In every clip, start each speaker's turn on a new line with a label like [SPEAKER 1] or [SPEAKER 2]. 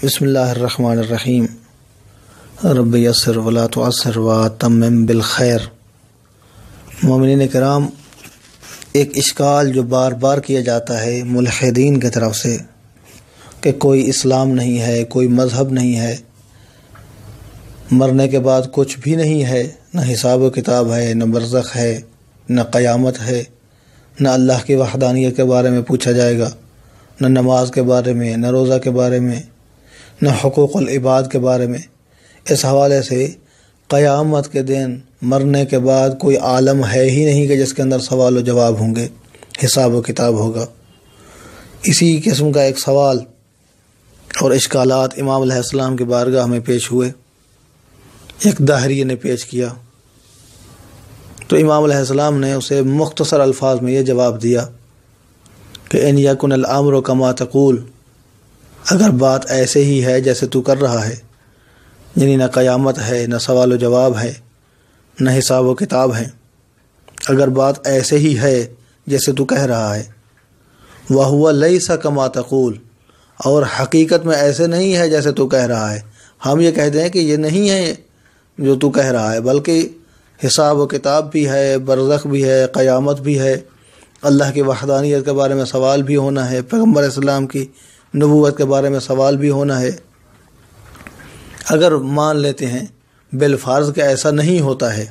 [SPEAKER 1] بسم اللہ الرحمن الرحیم رب یسر ولا تعسر وتمم بالخیر۔ مومنین کرام، ایک اشکال جو بار بار کیا جاتا ہے ملحدین کی طرف سے کہ کوئی اسلام نہیں ہے، کوئی مذہب نہیں ہے، مرنے کے بعد کچھ بھی نہیں ہے، نہ حساب و کتاب ہے، نہ برزخ ہے، نہ قیامت ہے، نہ اللہ کی وحدانیت کے بارے میں پوچھا جائے گا، نہ نماز کے بارے میں، نہ روزہ کے بارے میں، نہ حقوق العباد کے بارے میں۔ اس حوالے سے قیامت کے دن مرنے کے بعد کوئی عالم ہے ہی نہیں کہ جس کے اندر سوال و جواب ہوں گے، حساب و کتاب ہوگا۔ اسی قسم کا ایک سوال اور اشکالات امام علیہ السلام کی بارگاہ میں پیش ہوئے، ایک داہریہ نے پیش کیا، تو امام علیہ السلام نے اسے مختصر الفاظ میں یہ جواب دیا کہ ان یکن الامر کما تقول، اگر بات ایسے ہی ہے جیسے تو کر رہا ہے، یعنی نہ قیامت ہے، نہ سوال و جواب ہے، نہ حساب و کتاب ہے، اگر بات ایسے ہی ہے جیسے تو کہہ رہا ہے، وَهُوَ لَيْسَ كَمَا تَقُولُ، اور حقیقت میں ایسے نہیں ہے جیسے تو کہہ رہا ہے، ہم یہ کہتے ہیں کہ یہ نہیں ہے جو تو کہہ رہا ہے، بلکہ حساب و کتاب بھی ہے، برزخ بھی ہے، قیامت بھی ہے، اللہ کی وحدانیت کے بارے میں سوال بھی ہونا ہے، پیغمبر اسلام کی نبوت کے بارے میں سوال بھی ہونا ہے۔ اگر مان لیتے ہیں بالفرض کہ ایسا نہیں ہوتا ہے،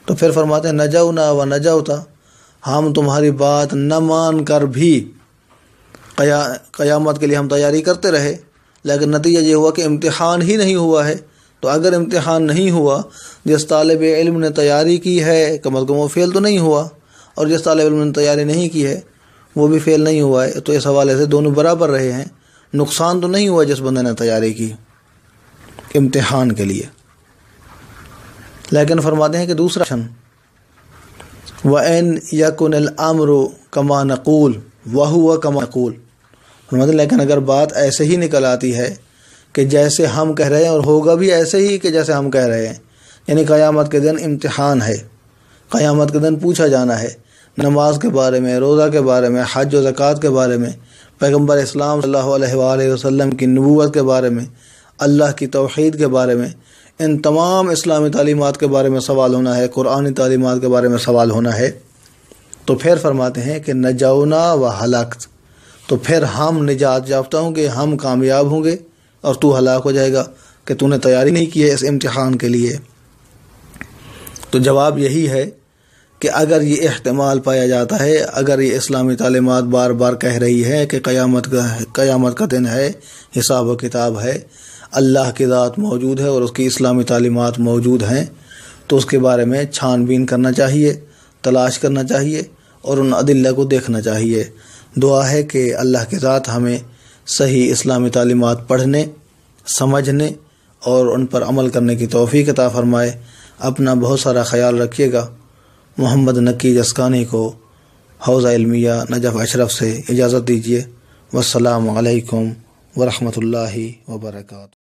[SPEAKER 1] تو پھر فرماتے ہیں نجونا و نجوتا، ہم تمہاری بات نہ مان کر بھی قیامت کے لیے ہم تیاری کرتے رہے، لیکن نتیجہ یہ ہوا کہ امتحان ہی نہیں ہوا ہے۔ تو اگر امتحان نہیں ہوا، جس طالب علم نے تیاری کی ہے کم از کم وہ فیل تو نہیں ہوا، اور جس طالب علم نے تیاری نہیں کی ہے وہ بھی فیل نہیں ہوا ہے، تو اس حوالے سے دونوں برابر رہے ہیں، نقصان تو نہیں ہوا جس بندے نے تیاری کی امتحان کے لیے۔ لیکن فرماتے ہیں کہ دوسرا شن وَإِنْ يَكُنِ الْأَمْرُ كَمَا نَقُولُ وَهُوَ كَمَا نَقُولُ، فرماتے ہیں لیکن اگر بات ایسے ہی نکل آتی ہے کہ جیسے ہم کہہ رہے ہیں، اور ہوگا بھی ایسے ہی کہ جیسے ہم کہہ رہے ہیں، یعنی قیامت کے دن امتحان ہے، قیامت کے دن پوچھا جانا ہے نماز کے بارے میں، روزہ کے بارے میں، حج و زکوٰۃ کے بارے میں، پیغمبر اسلام صلی اللہ علیہ وآلہ وسلم کی نبوت کے بارے میں، اللہ کی توحید کے بارے میں، ان تمام اسلامی تعلیمات کے بارے میں سوال ہونا ہے، قرآنی تعلیمات کے بارے میں سوال ہونا ہے۔ تو پھر فرماتے ہیں کہ نجونا و ہلاکت، تو پھر ہم نجات یافتہ ہوں گے، ہم کامیاب ہوں گے، اور تو ہلاک ہو جائے گا کہ تو نے تیاری نہیں کی ہے اس امتحان کے لیے۔ تو جواب یہی ہے کہ اگر یہ احتمال پایا جاتا ہے، اگر یہ اسلامی تعلیمات بار بار کہہ رہی ہے کہ قیامت کا دن ہے، حساب و کتاب ہے، اللہ کی ذات موجود ہے اور اس کی اسلامی تعلیمات موجود ہیں، تو اس کے بارے میں چھان بین کرنا چاہیے، تلاش کرنا چاہیے، اور ان ادلہ کو دیکھنا چاہیے۔ دعا ہے کہ اللہ کی ذات ہمیں صحیح اسلامی تعلیمات پڑھنے، سمجھنے اور ان پر عمل کرنے کی توفیق عطا فرمائے۔ اپنا بہت سارا خیال رکھیے گا۔ محمد نقی جسکانی کو حوزہ علمیہ نجف اشرف سے اجازت دیجیے۔ والسلام علیکم ورحمۃ اللہ وبرکاتہ۔